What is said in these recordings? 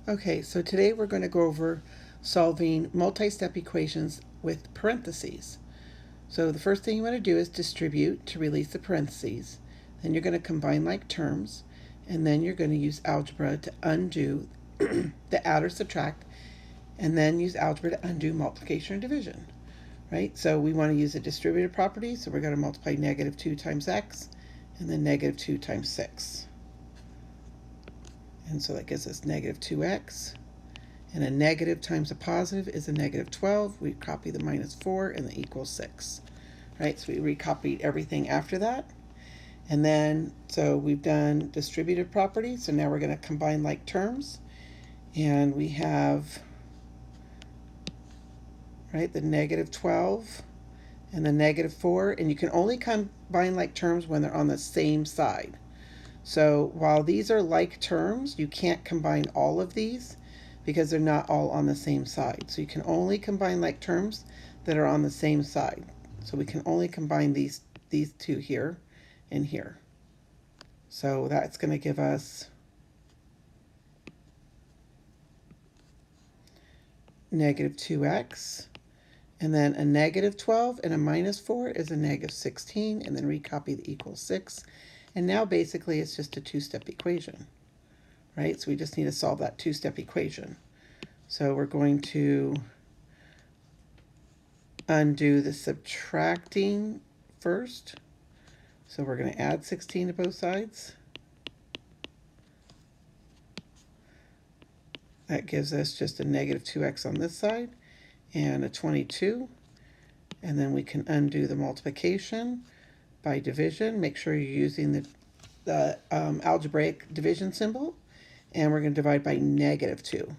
Okay, so today we're going to go over solving multi-step equations with parentheses. So the first thing you want to do is distribute to release the parentheses. Then you're going to combine like terms, and then you're going to use algebra to undo the add or subtract, and then use algebra to undo multiplication or division, right? So we want to use a distributive property, so we're going to multiply negative 2 times x, and then negative 2 times 6. And so that gives us negative 2x. And a negative times a positive is a negative 12. We copy the minus 4 and the equals 6. Right, so we recopied everything after that. And then, so we've done distributive properties. So now we're going to combine like terms. And we have, right, the negative 12 and the negative 4. And you can only combine like terms when they're on the same side. So while these are like terms, you can't combine all of these because they're not all on the same side. So you can only combine like terms that are on the same side. So we can only combine these two here and here. So that's going to give us negative 2x, and then a negative 12 and a minus 4 is a negative 16, and then recopy the equals 6. And now basically it's just a two-step equation, right? So we just need to solve that two-step equation. So we're going to undo the subtracting first. So we're going to add 16 to both sides. That gives us just a negative 2x on this side and a 22. And then we can undo the multiplication by division. Make sure you're using the algebraic division symbol. And we're going to divide by negative 2.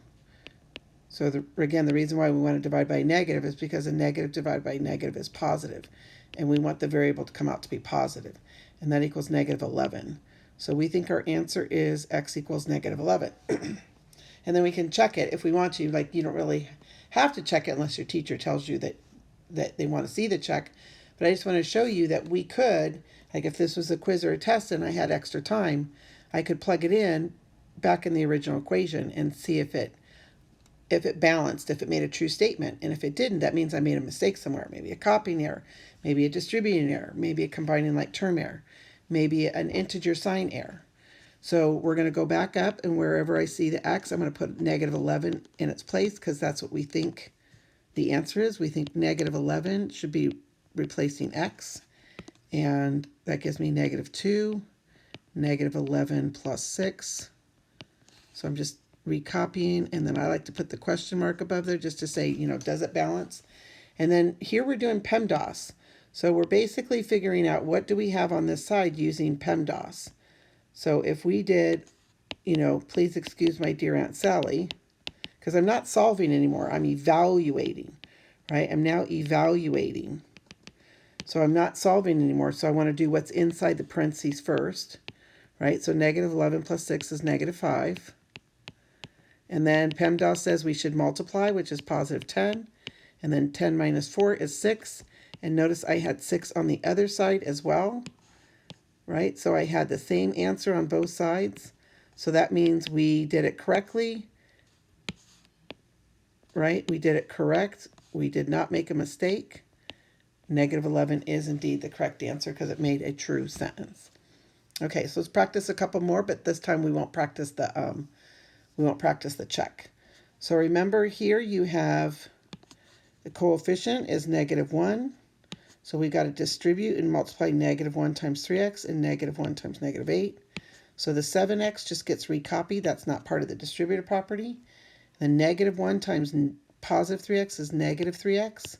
So again, the reason why we want to divide by negative is because a negative divided by negative is positive. And we want the variable to come out to be positive. And that equals negative 11. So we think our answer is x equals negative 11. And then we can check it if we want to. Like, you don't really have to check it unless your teacher tells you that they want to see the check. But I just want to show you that we could, like if this was a quiz or a test and I had extra time, I could plug it in back in the original equation and see if it balanced, if it made a true statement. And if it didn't, that means I made a mistake somewhere. Maybe a copying error, maybe a distributing error, maybe a combining like term error, maybe an integer sign error. So we're going to go back up, and wherever I see the x, I'm going to put negative 11 in its place because that's what we think the answer is. We think negative 11 should be replacing x, and that gives me negative 2, negative 11 plus 6. So I'm just recopying, and then I like to put the question mark above there just to say, does it balance? And then here we're doing PEMDAS. So we're basically figuring out what do we have on this side using PEMDAS. So if we did, please excuse my dear Aunt Sally, because I'm not solving anymore. I'm evaluating, right? I'm now evaluating. So I'm not solving anymore. So I want to do what's inside the parentheses first, right? So negative 11 plus 6 is negative 5. And then PEMDAS says we should multiply, which is positive 10. And then 10 minus 4 is 6. And notice I had 6 on the other side as well, right? So I had the same answer on both sides. So that means we did it correctly, right? We did it correct. We did not make a mistake. Negative 11 is indeed the correct answer because it made a true sentence. Okay, so let's practice a couple more, but this time we won't practice the check. So remember here you have the coefficient is negative 1. So we got to distribute and multiply negative 1 times 3x and negative 1 times negative 8. So the 7x just gets recopied. That's not part of the distributive property. The negative 1 times positive 3x is negative 3x.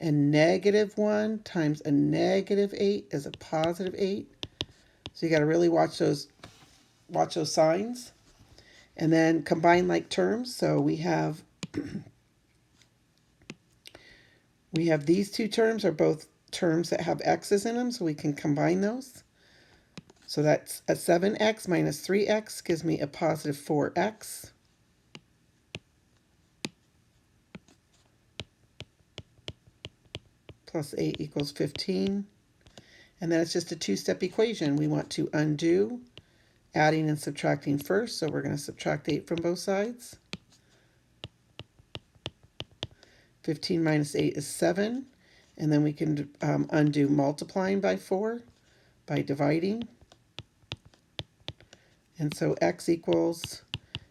And negative 1 times a negative 8 is a positive 8. So you got to really watch those signs. And then combine like terms. So we have these two terms are both terms that have x's in them, so we can combine those. So that's a 7x minus 3x gives me a positive 4x. Plus 8 equals 15. And then it's just a two-step equation. We want to undo adding and subtracting first, so we're going to subtract 8 from both sides. 15 minus 8 is 7, and then we can undo multiplying by 4 by dividing. And so x equals,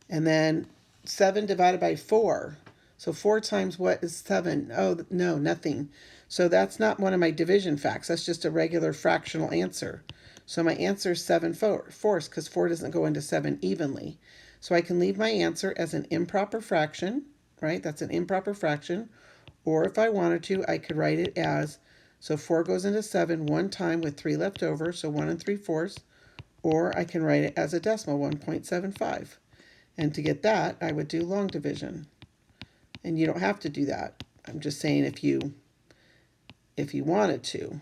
and then 7 divided by 4. So 4 times what is 7? Oh, no, nothing. So that's not one of my division facts. That's just a regular fractional answer. So my answer is 7/4 because 4 doesn't go into 7 evenly. So I can leave my answer as an improper fraction, right? That's an improper fraction. Or if I wanted to, I could write it as, so 4 goes into 7 one time with 3 left over, so 1 3/4. Or I can write it as a decimal, 1.75. And to get that, I would do long division. And you don't have to do that. I'm just saying if you wanted to.